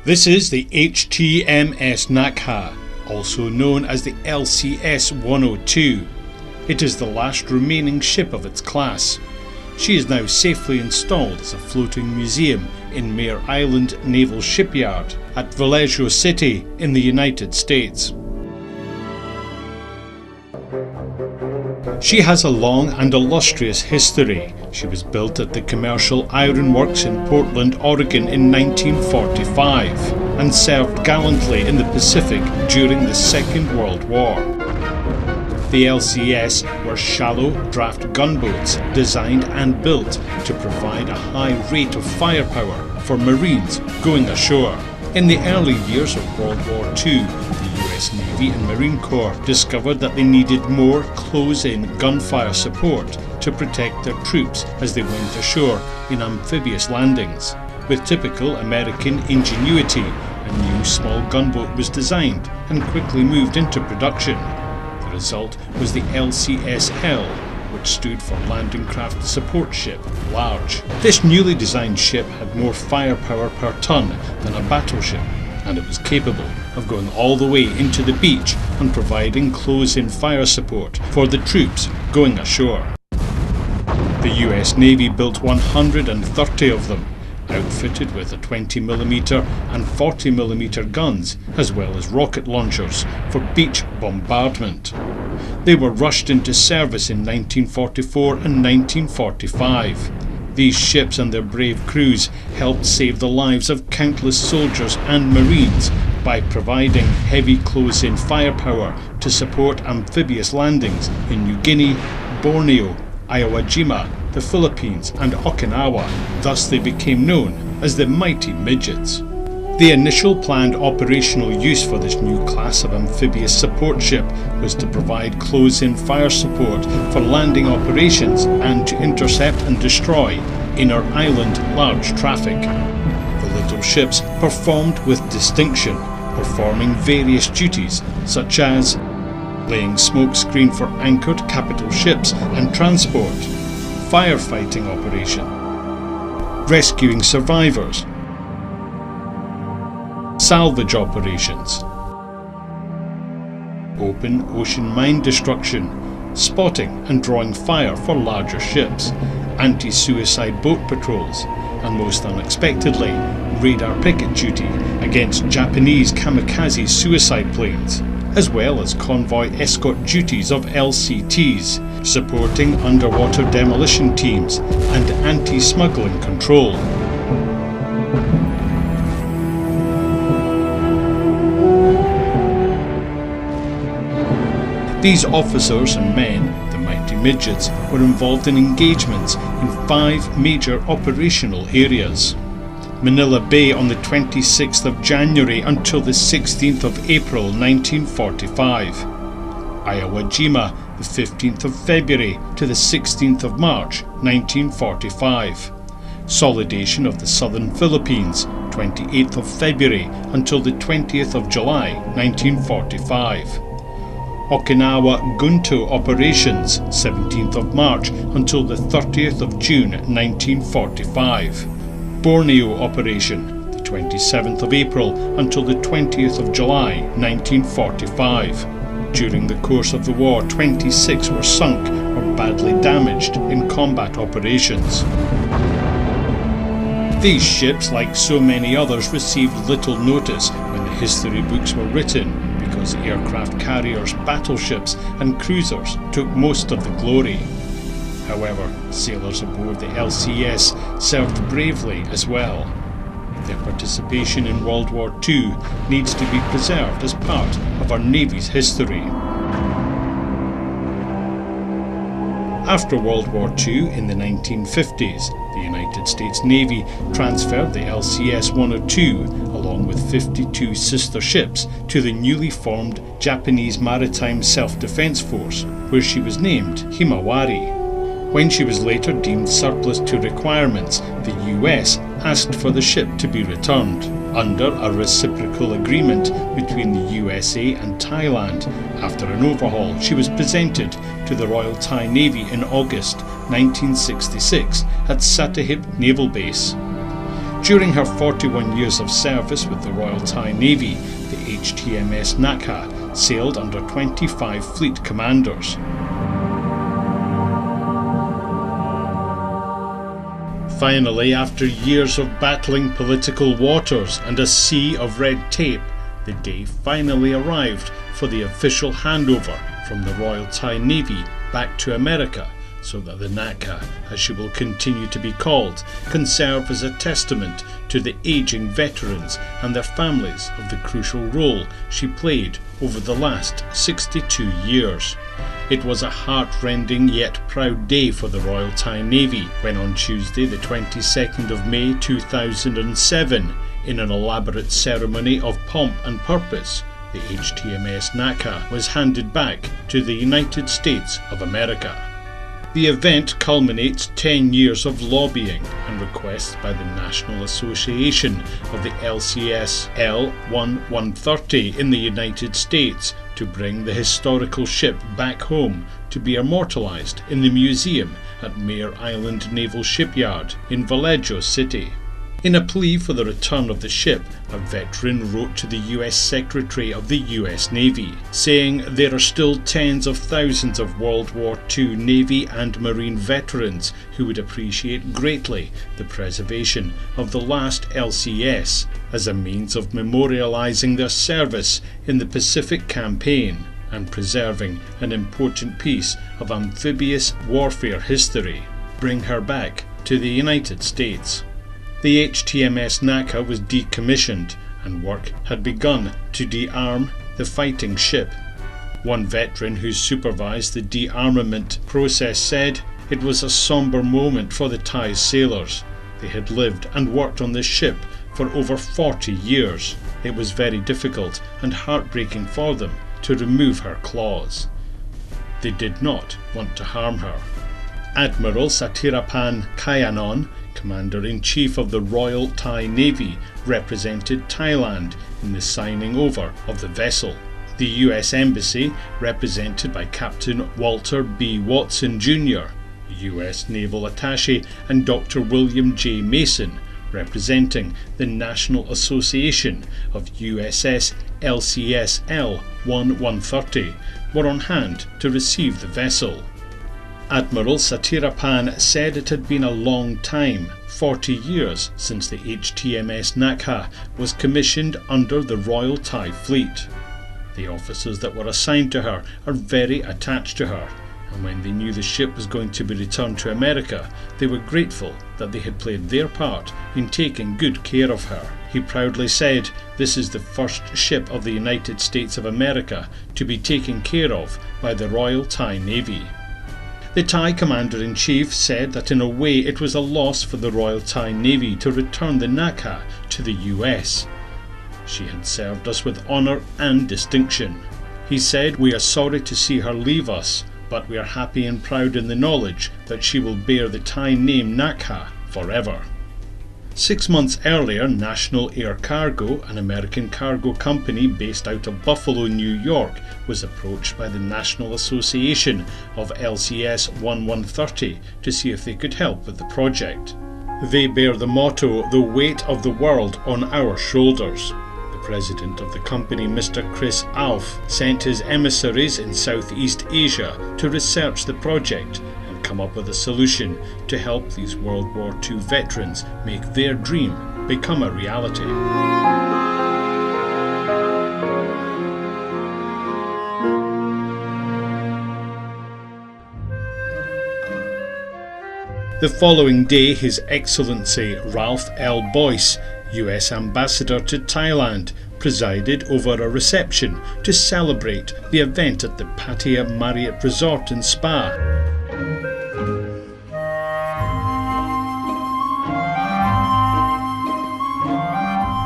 This is the HTMS Nakha, also known as the LCS 102. It is the last remaining ship of its class. She is now safely installed as a floating museum in Mare Island Naval Shipyard at Vallejo City in the United States. She has a long and illustrious history. She was built at the Commercial Iron Works in Portland, Oregon in 1945 and served gallantly in the Pacific during the Second World War. The LCS were shallow draft gunboats designed and built to provide a high rate of firepower for Marines going ashore. In the early years of World War II, the US Navy and Marine Corps discovered that they needed more close-in gunfire support to protect their troops as they went ashore in amphibious landings. With typical American ingenuity, a new small gunboat was designed and quickly moved into production. The result was the LCS-L, which stood for Landing Craft Support Ship, Large. This newly designed ship had more firepower per ton than a battleship, and it was capable of going all the way into the beach and providing close-in fire support for the troops going ashore. The US Navy built 130 of them, outfitted with a 20mm and 40mm guns, as well as rocket launchers for beach bombardment. They were rushed into service in 1944 and 1945. These ships and their brave crews helped save the lives of countless soldiers and Marines by providing heavy close-in firepower to support amphibious landings in New Guinea, Borneo, Iwo Jima, the Philippines and Okinawa. Thus they became known as the mighty Midgets. The initial planned operational use for this new class of amphibious support ship was to provide close-in fire support for landing operations and to intercept and destroy inner island large traffic. The little ships performed with distinction, performing various duties such as laying smokescreen for anchored capital ships and transport, firefighting operation, rescuing survivors, salvage operations, open ocean mine destruction, spotting and drawing fire for larger ships, anti-suicide boat patrols, and most unexpectedly, radar picket duty against Japanese kamikaze suicide planes, as well as convoy escort duties of LCTs, supporting underwater demolition teams and anti-smuggling control. These officers and men, the mighty Midgets, were involved in engagements in 5 major operational areas. Manila Bay on the 26th of January until the 16th of April 1945. Iwo Jima the 15th of February to the 16th of March 1945. Solidation of the Southern Philippines 28th of February until the 20th of July 1945. Okinawa Gunto operations 17th of March until the 30th of June 1945. Borneo operation, the 27th of April until the 20th of July 1945. During the course of the war, 26 were sunk or badly damaged in combat operations. These ships, like so many others, received little notice when the history books were written because aircraft carriers, battleships and cruisers took most of the glory. However, sailors aboard the LCS served bravely as well. Their participation in World War II needs to be preserved as part of our Navy's history. After World War II in the 1950s, the United States Navy transferred the LCS 102 along with 52 sister ships to the newly formed Japanese Maritime Self-Defense Force, where she was named Himawari. When she was later deemed surplus to requirements, the US asked for the ship to be returned. Under a reciprocal agreement between the USA and Thailand, after an overhaul, she was presented to the Royal Thai Navy in August 1966 at Sattahip Naval Base. During her 41 years of service with the Royal Thai Navy, the HTMS Nakha sailed under 25 fleet commanders. Finally, after years of battling political waters and a sea of red tape, the day finally arrived for the official handover from the Royal Thai Navy back to America, so that the Nakha, as she will continue to be called, can serve as a testament to the ageing veterans and their families of the crucial role she played over the last 62 years. It was a heart-rending yet proud day for the Royal Thai Navy when on Tuesday the 22nd of May 2007, in an elaborate ceremony of pomp and purpose, the HTMS Nakha was handed back to the United States of America. The event culminates 10 years of lobbying and requests by the National Association of the LCS L1130 in the United States to bring the historical ship back home to be immortalised in the museum at Mare Island Naval Shipyard in Vallejo City. In a plea for the return of the ship, a veteran wrote to the US Secretary of the US Navy, saying there are still tens of thousands of World War II Navy and Marine veterans who would appreciate greatly the preservation of the last LCS as a means of memorialising their service in the Pacific Campaign and preserving an important piece of amphibious warfare history. Bring her back to the United States. The HTMS Nakha was decommissioned and work had begun to de-arm the fighting ship. One veteran who supervised the de-armament process said it was a sombre moment for the Thai sailors. They had lived and worked on this ship for over 40 years. It was very difficult and heartbreaking for them to remove her claws. They did not want to harm her. Admiral Sattahip Kayanon, Commander-in-Chief of the Royal Thai Navy, represented Thailand in the signing over of the vessel. The US Embassy, represented by Captain Walter B. Watson Jr., US Naval Attaché, and Dr. William J. Mason, representing the National Association of USS LCS L1130, were on hand to receive the vessel. Admiral Sattahip said it had been a long time, 40 years, since the HTMS Nakha was commissioned under the Royal Thai Fleet. The officers that were assigned to her are very attached to her, and when they knew the ship was going to be returned to America, they were grateful that they had played their part in taking good care of her. He proudly said, "This is the first ship of the United States of America to be taken care of by the Royal Thai Navy." The Thai Commander-in-Chief said that in a way it was a loss for the Royal Thai Navy to return the Nakha to the US. She had served us with honour and distinction. He said, "We are sorry to see her leave us, but we are happy and proud in the knowledge that she will bear the Thai name Nakha forever." 6 months earlier, National Air Cargo, an American cargo company based out of Buffalo, New York, was approached by the National Association of LCS 1130 to see if they could help with the project. They bear the motto, "The weight of the world on our shoulders." The president of the company, Mr. Chris Alf, sent his emissaries in Southeast Asia to research the project and come up with a solution to help these World War II veterans make their dream become a reality. The following day, His Excellency Ralph L. Boyce, US Ambassador to Thailand, presided over a reception to celebrate the event at the Pattaya Marriott Resort and Spa.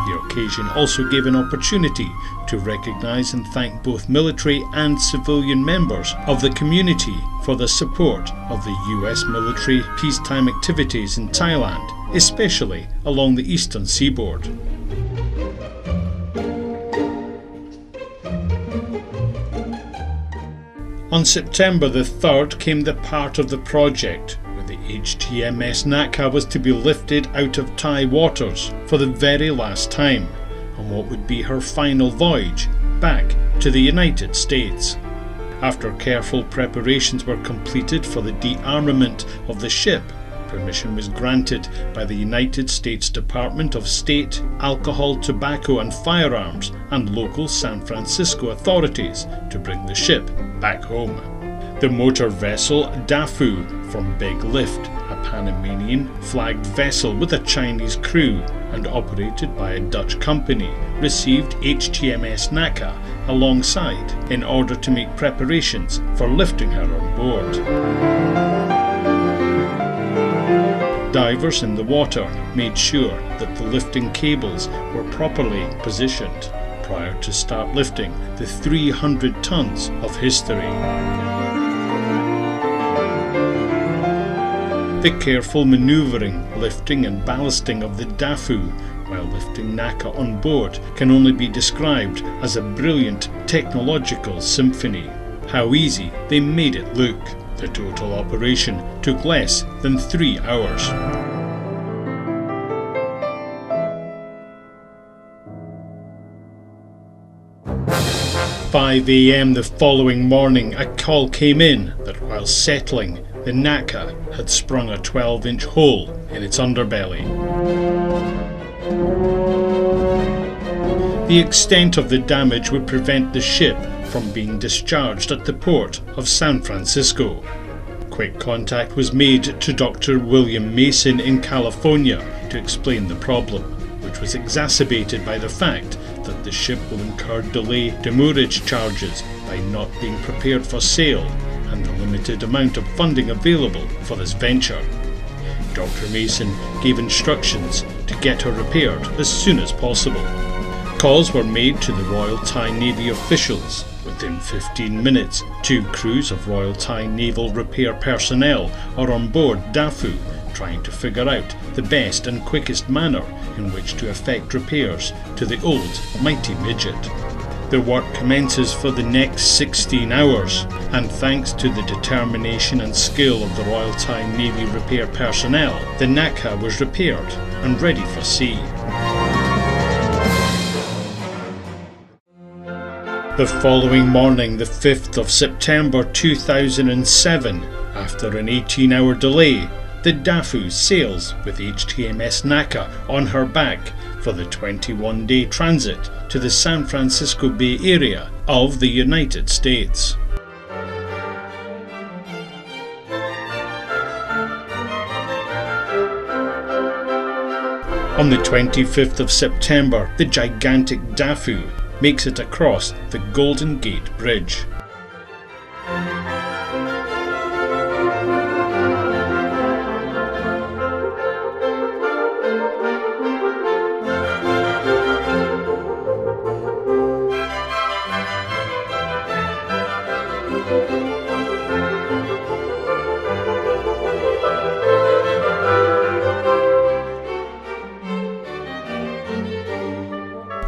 The occasion also gave an opportunity to recognise and thank both military and civilian members of the community for the support of the US military peacetime activities in Thailand, especially along the eastern seaboard. On September the 3rd came the part of the project where the The HTMS Nakha was to be lifted out of Thai waters for the very last time on what would be her final voyage back to the United States. After careful preparations were completed for the de-armament of the ship, permission was granted by the United States Department of State, Alcohol, Tobacco and Firearms and local San Francisco authorities to bring the ship back home. The motor vessel Dafu from Big Lift, a Panamanian flagged vessel with a Chinese crew and operated by a Dutch company, received HTMS Nakha alongside in order to make preparations for lifting her on board. Divers in the water made sure that the lifting cables were properly positioned prior to start lifting the 300 tons of history. The careful manoeuvring, lifting and ballasting of the Dafu while lifting Nakha on board can only be described as a brilliant technological symphony. How easy they made it look. The total operation took less than 3 hours. At 5 a.m. the following morning, a call came in that while settling, the Nakha had sprung a 12-inch hole in its underbelly. The extent of the damage would prevent the ship from being discharged at the port of San Francisco. Quick contact was made to Dr. William Mason in California to explain the problem, which was exacerbated by the fact that the ship will incur delay demurrage charges by not being prepared for sail and the limited amount of funding available for this venture. Dr. Mason gave instructions to get her repaired as soon as possible. Calls were made to the Royal Thai Navy officials. Within 15 minutes, 2 crews of Royal Thai Naval repair personnel are on board Dafu, trying to figure out the best and quickest manner in which to effect repairs to the old mighty Midget. The work commences for the next 16 hours, and thanks to the determination and skill of the Royal Thai Navy repair personnel, the Nakha was repaired and ready for sea. The following morning, the 5th of September 2007, after an 18-hour delay, the Dafu sails with HTMS Nakha on her back for the 21-day transit to the San Francisco Bay Area of the United States. On the 25th of September, the gigantic Dafu makes it across the Golden Gate Bridge.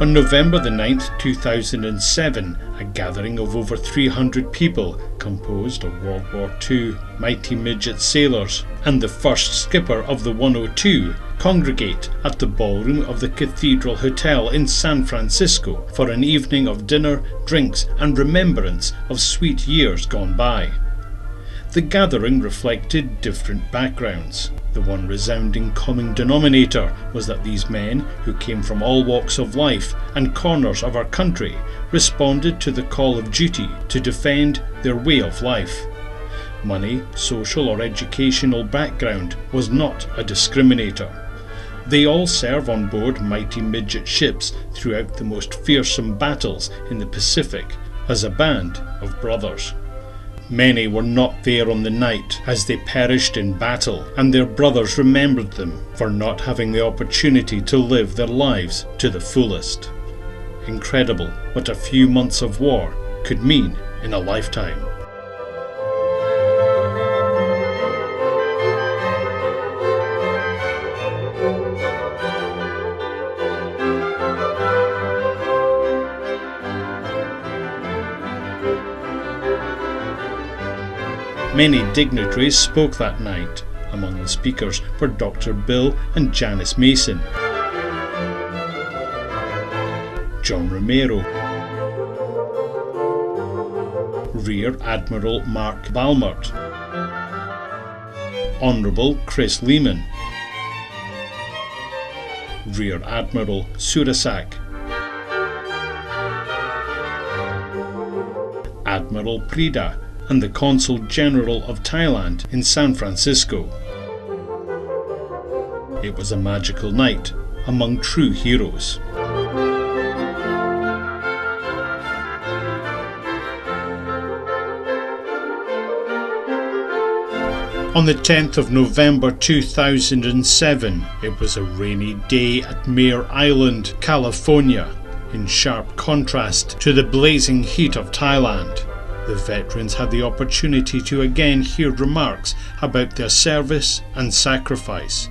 On November the 9th, 2007, a gathering of over 300 people, composed of World War II mighty midget sailors and the first skipper of the 102, congregate at the ballroom of the Cathedral Hotel in San Francisco for an evening of dinner, drinks and remembrance of sweet years gone by. The gathering reflected different backgrounds. The one resounding common denominator was that these men, who came from all walks of life and corners of our country, responded to the call of duty to defend their way of life. Money, social or educational background was not a discriminator. They all serve on board mighty midget ships throughout the most fearsome battles in the Pacific as a band of brothers. Many were not there on the night as they perished in battle, and their brothers remembered them for not having the opportunity to live their lives to the fullest. Incredible what a few months of war could mean in a lifetime. Many dignitaries spoke that night, Among the speakers were Dr. Bill and Janice Mason, John Romero, Rear Admiral Mark Balmert, Honorable Chris Leyhman, Rear Admiral Surasak, Admiral Prida, and the Consul General of Thailand in San Francisco. It was a magical night among true heroes. On the 10th of November 2007, it was a rainy day at Mare Island, California, in sharp contrast to the blazing heat of Thailand. The veterans had the opportunity to again hear remarks about their service and sacrifice,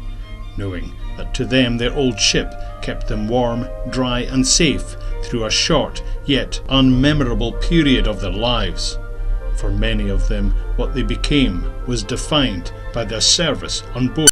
knowing that to them their old ship kept them warm, dry and safe through a short yet unmemorable period of their lives. For many of them, what they became was defined by their service on board.